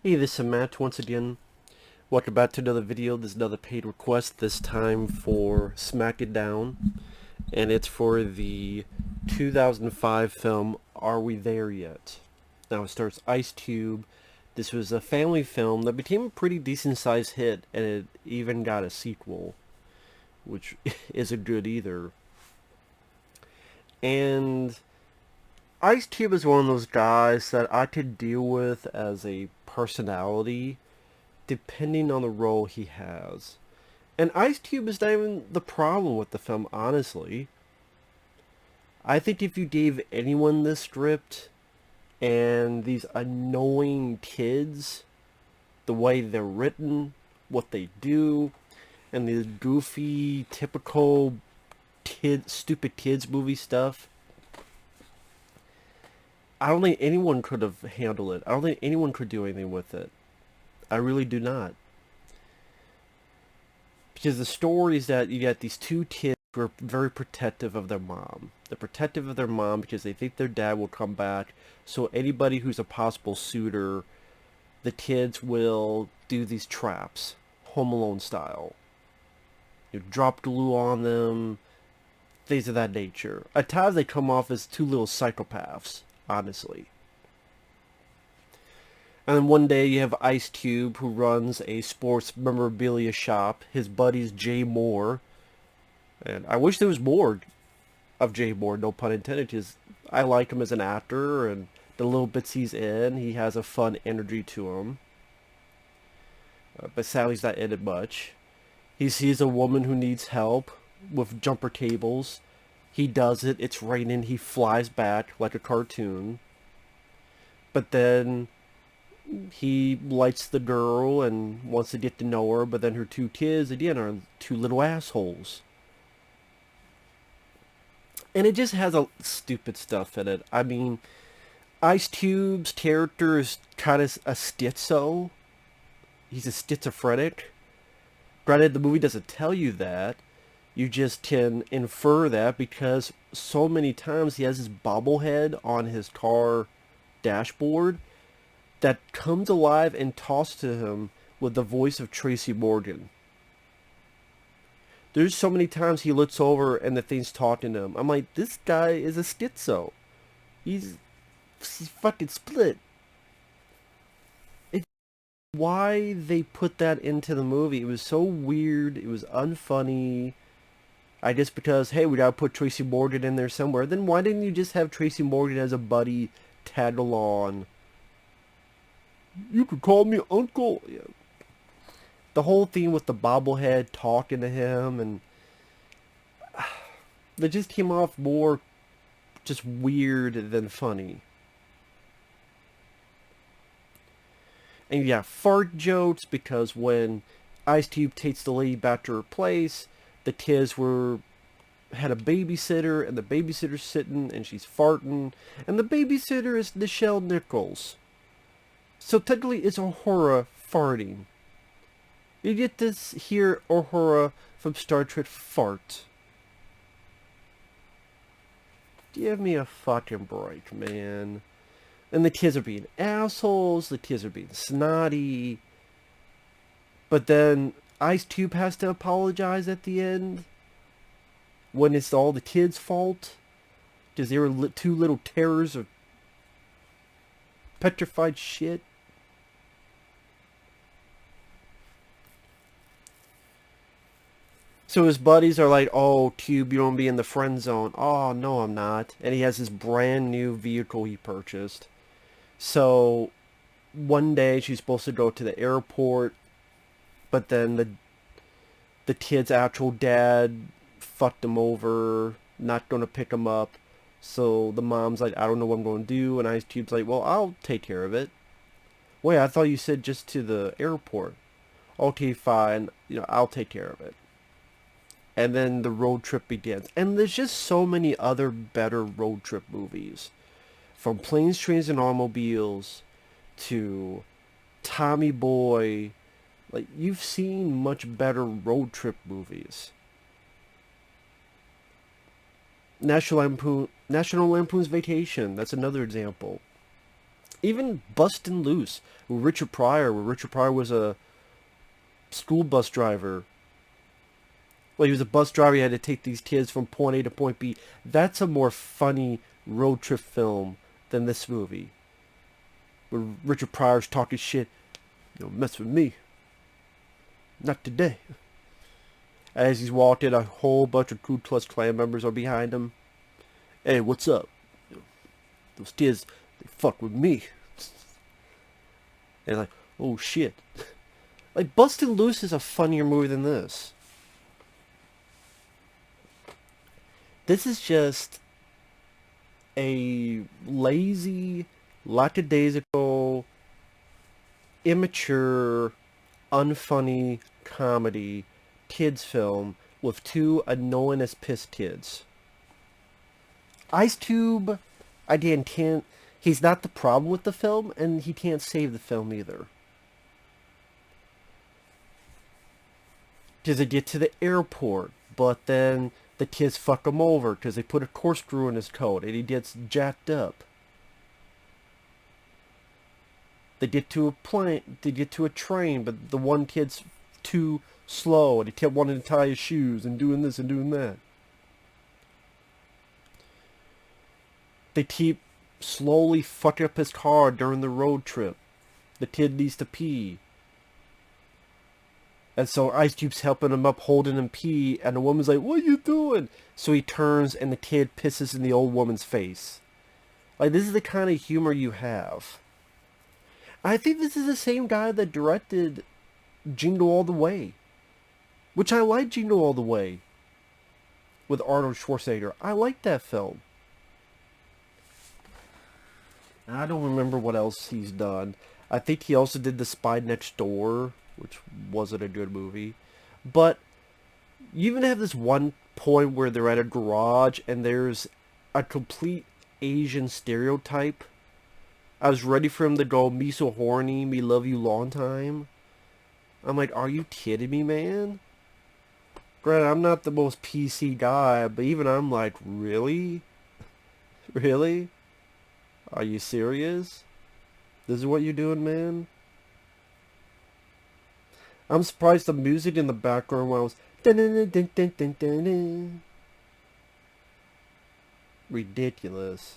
Hey, this is Matt once again. Welcome back to another video. This is another paid request, this time for Smack It Down. And it's for the 2005 film, Are We There Yet? Now it stars Ice Cube. This was a family film that became a pretty decent sized hit, and it even got a sequel, which isn't good either. And Ice Cube is one of those guys that I could deal with as a personality depending on the role he has. And Ice Cube is not even the problem with the film, honestly. I think if you gave anyone this script and these annoying kids, the way they're written, what they do, and the goofy, typical stupid kids movie stuff, I don't think anyone could have handled it. I don't think anyone could do anything with it. I really do not. Because the story is that you got these two kids who are very protective of their mom. They're protective of their mom because they think their dad will come back. So anybody who's a possible suitor, the kids will do these traps, Home Alone style. You drop glue on them, things of that nature. At times they come off as two little psychopaths, honestly. And then one day you have Ice Cube, who runs a sports memorabilia shop. His buddy's Jay Mohr. And I wish there was more of Jay Mohr, no pun intended, because I like him as an actor, and the little bits he's in, he has a fun energy to him. But sadly he's not in it much. He sees a woman who needs help with jumper cables. He does it, it's raining, he flies back like a cartoon. But then he likes the girl and wants to get to know her, but then her two kids, again, are two little assholes. And it just has a stupid stuff in it. I mean, Ice Cube's character is kind of a schizo. He's a schizophrenic. Granted, the movie doesn't tell you that. You just can infer that because so many times he has his bobblehead on his car dashboard that comes alive and talks to him with the voice of Tracy Morgan. There's so many times he looks over and the thing's talking to him. I'm like, this guy is a schizo. He's fucking split. It's why they put that into the movie. It was so weird. It was unfunny. I guess because, hey, we gotta put Tracy Morgan in there somewhere. Then why didn't you just have Tracy Morgan as a buddy tag along? You could call me uncle. Yeah. The whole thing with the bobblehead talking to him, and it just came off more just weird than funny. And yeah, fart jokes, because when Ice Cube takes the lady back to her place, the kids had a babysitter, and the babysitter's sitting and she's farting, and the babysitter is Nichelle Nichols. So technically it's Uhura farting. You get to hear Uhura from Star Trek fart. Give me a fucking break, man. And the kids are being assholes, the kids are being snotty. But then Ice Cube has to apologize at the end when it's all the kids' fault. Because they were two little terrors of petrified shit. So his buddies are like, oh, Cube, you don't be in the friend zone. Oh, no, I'm not. And he has this brand new vehicle he purchased. So one day she's supposed to go to the airport, but then the kid's actual dad fucked him over, not going to pick him up. So the mom's like, I don't know what I'm going to do. And Ice Cube's like, well, I'll take care of it. Wait, I thought you said just to the airport. Okay, fine. I'll take care of it. And then the road trip begins. And there's just so many other better road trip movies. From Planes, Trains, and Automobiles to Tommy Boy. Like, you've seen much better road trip movies. National Lampoon's Vacation. That's another example. Even Bustin' Loose with Richard Pryor, where Richard Pryor was a school bus driver. Well, he was a bus driver. He had to take these kids from point A to point B. That's a more funny road trip film than this movie, where Richard Pryor's talking shit. You don't mess with me. Not today. As he's walking, a whole bunch of Ku Klux Klan members are behind him. Hey, what's up? Those kids, they fuck with me. And like, oh shit. Like, Bustin' Loose is a funnier movie than this. This is just a lazy, lackadaisical, immature, unfunny comedy kids film with two annoying as piss kids. Ice Cube, again, he's not the problem with the film, and he can't save the film either. Because they get to the airport, but then the kids fuck him over because they put a corkscrew in his coat and he gets jacked up. They get to a plane, they get to a train, but the one kid's too slow and he kept wanting to tie his shoes and doing this and doing that. They keep slowly fucking up his car during the road trip. The kid needs to pee. And so Ice Cube's helping him up, holding him pee, and the woman's like, what are you doing? So he turns and the kid pisses in the old woman's face. Like, this is the kind of humor you have. I think this is the same guy that directed Jingle All the Way. Which I like Jingle All the Way. With Arnold Schwarzenegger. I like that film. I don't remember what else he's done. I think he also did The Spy Next Door, which wasn't a good movie. But you even have this one point where they're at a garage and there's a complete Asian stereotype. I was ready for him to go, me so horny, me love you long time. I'm like, are you kidding me, man? Granted, I'm not the most PC guy, but even I'm like, really? Really? Are you serious? This is what you're doing, man? I'm surprised the music in the background was ridiculous.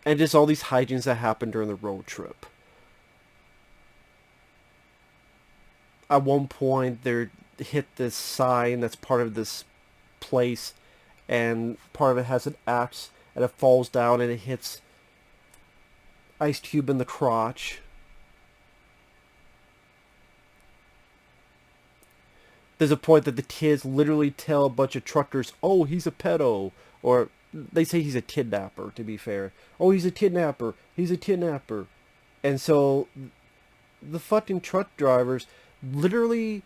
And just all these hijinks that happened during the road trip. At one point, they hit this sign that's part of this place, and part of it has an axe, and it falls down and it hits Ice Cube in the crotch. There's a point that the kids literally tell a bunch of truckers, oh, he's a pedo. Or they say he's a kidnapper, to be fair. Oh, he's a kidnapper. He's a kidnapper. And so the fucking truck drivers literally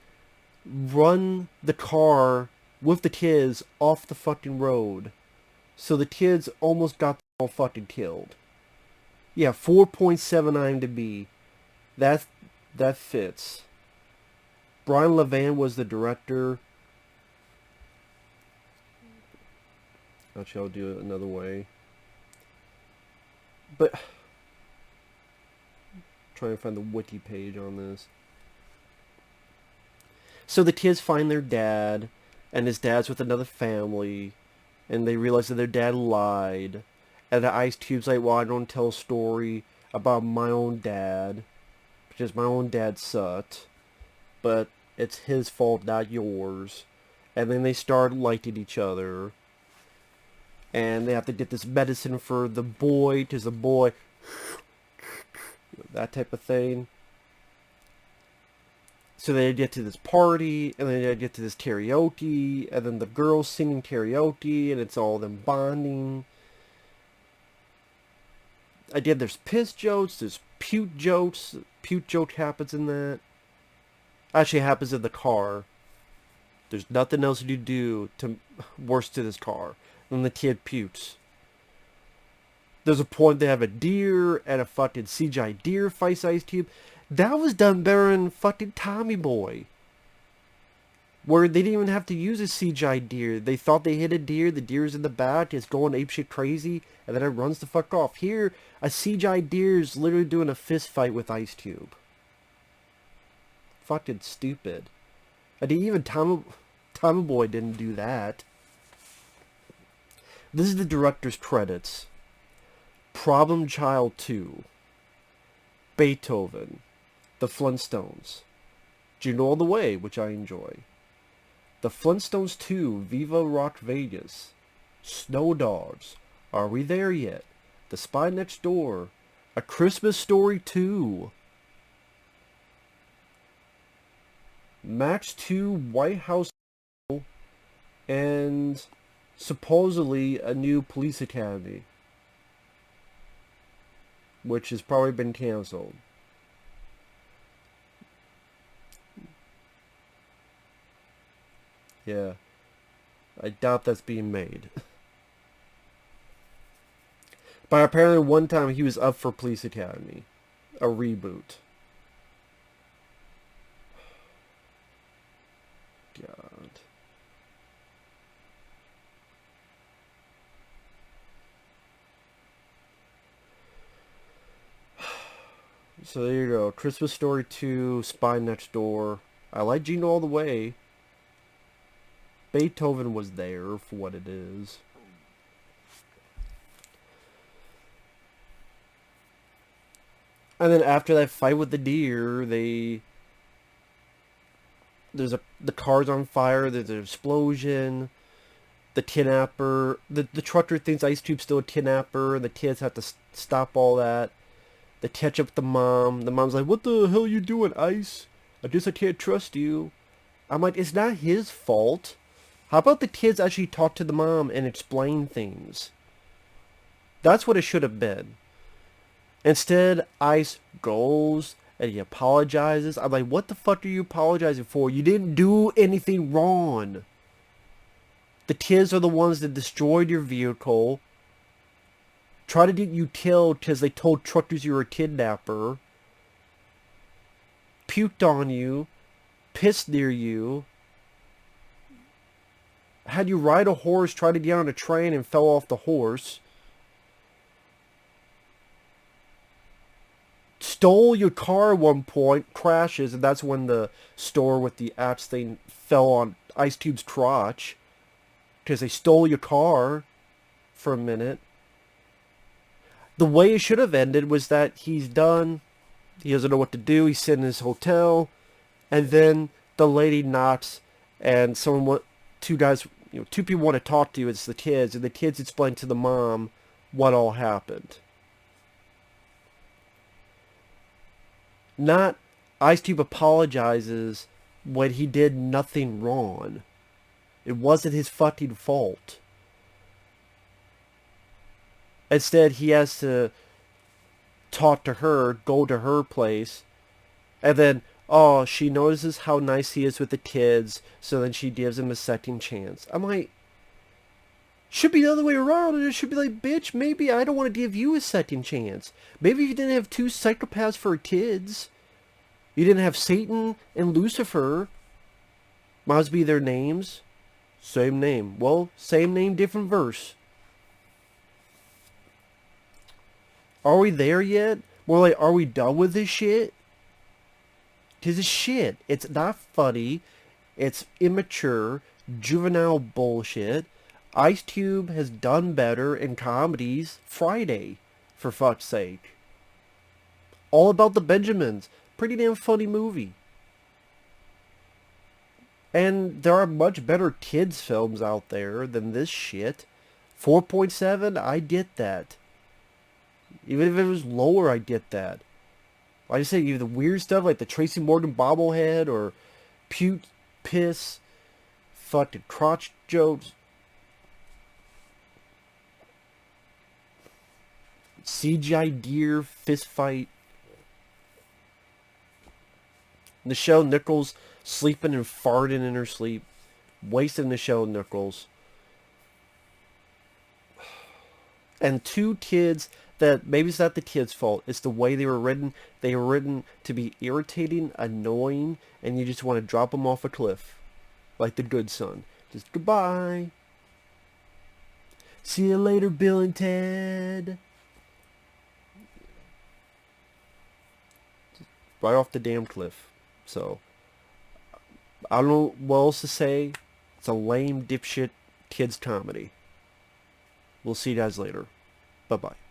run the car with the kids off the fucking road. So the kids almost got them all fucking killed. Yeah, 4.79 to be. That fits. Brian Levant was the director. Actually, I'll do it another way. But trying to find the wiki page on this. So the kids find their dad, and his dad's with another family, and they realize that their dad lied. And the Ice Cube's like, well, I don't tell a story about my own dad, because my own dad sucked, but it's his fault, not yours. And then they start liking each other. And they have to get this medicine for the boy, because the boy, that type of thing. So they get to this party, and then they get to this karaoke, and then the girls singing karaoke, and it's all them bonding. Again, there's piss jokes, there's puke jokes. Puke joke happens in that. Actually, it happens in the car. There's nothing else you do to worse to this car than the kid pukes. There's a point they have a deer, and a fucking CGI deer fights Ice Cube. That was done better than fucking Tommy Boy. where they didn't even have to use a CGI deer. They thought they hit a deer, the deer's in the back, it's going apeshit crazy, and then it runs the fuck off. Here, a CGI deer is literally doing a fist fight with Ice Cube. Fucking stupid. And even Tommy Boy didn't do that. This is the director's credits. Problem Child 2. Beethoven. The Flintstones. Jingle All the Way, which I enjoy. The Flintstones 2, Viva Rock Vegas. Snow Dogs. Are We There Yet? The Spy Next Door. A Christmas Story 2. Max 2, White House, and supposedly a new police academy, which has probably been canceled. Yeah, I doubt that's being made. But apparently one time he was up for Police Academy, a reboot. God. So there you go. Christmas Story 2, Spy Next Door. I like Jingle All the Way. Beethoven was there for what it is. And then after that fight with the deer, the car's on fire, there's an explosion, the kidnapper, the trucker thinks Ice Cube's still a kidnapper, and the kids have to stop all that. They catch up with the mom. The mom's like, "What the hell are you doing, Ice? I guess I can't trust you." I'm like, it's not his fault. How about the kids actually talk to the mom and explain things? That's what it should have been. Instead, Ice goes and he apologizes. I'm like, what the fuck are you apologizing for? You didn't do anything wrong. The kids are the ones that destroyed your vehicle. Try to get you killed because they told truckers you were a kidnapper. Puked on you. Pissed near you. Had you ride a horse, tried to get on a train and fell off the horse. Stole your car at one point, crashes, and that's when the store with the axe thing fell on Ice Cube's crotch. Because they stole your car for a minute. The way it should have ended was that he's done. He doesn't know what to do. He's sitting in his hotel. And then the lady knocks and two people want to talk to you. It's the kids. And the kids explain to the mom what all happened. Not Ice Cube apologizes when he did nothing wrong. It wasn't his fucking fault. Instead, he has to talk to her, go to her place, and then, she notices how nice he is with the kids, so then she gives him a second chance. I'm like, should be the other way around. It should be like, bitch, maybe I don't want to give you a second chance. Maybe you didn't have two psychopaths for kids. You didn't have Satan and Lucifer. Might be their names. Same name. Well, same name, different verse. Are we there yet? More like, are we done with this shit? Because it's shit. It's not funny. It's immature, juvenile bullshit. Ice Cube has done better in comedies. Friday, for fuck's sake. All About the Benjamins. Pretty damn funny movie. And there are much better kids films out there than this shit. 4.7, I get that. Even if it was lower, I get that. Like I say, you the weird stuff like the Tracy Morgan bobblehead or puke, piss, fucking crotch jokes. CGI deer fist fight. Nichelle Nichols sleeping and farting in her sleep. Wasting Nichelle Nichols. And two kids that maybe it's not the kids' fault. It's the way they were written. They were written to be irritating, annoying, and you just want to drop them off a cliff. like the good son. Just goodbye. See you later, Bill and Ted. Right off the damn cliff. So, I don't know what else to say. It's a lame dipshit kids comedy. We'll see you guys later. Bye-bye.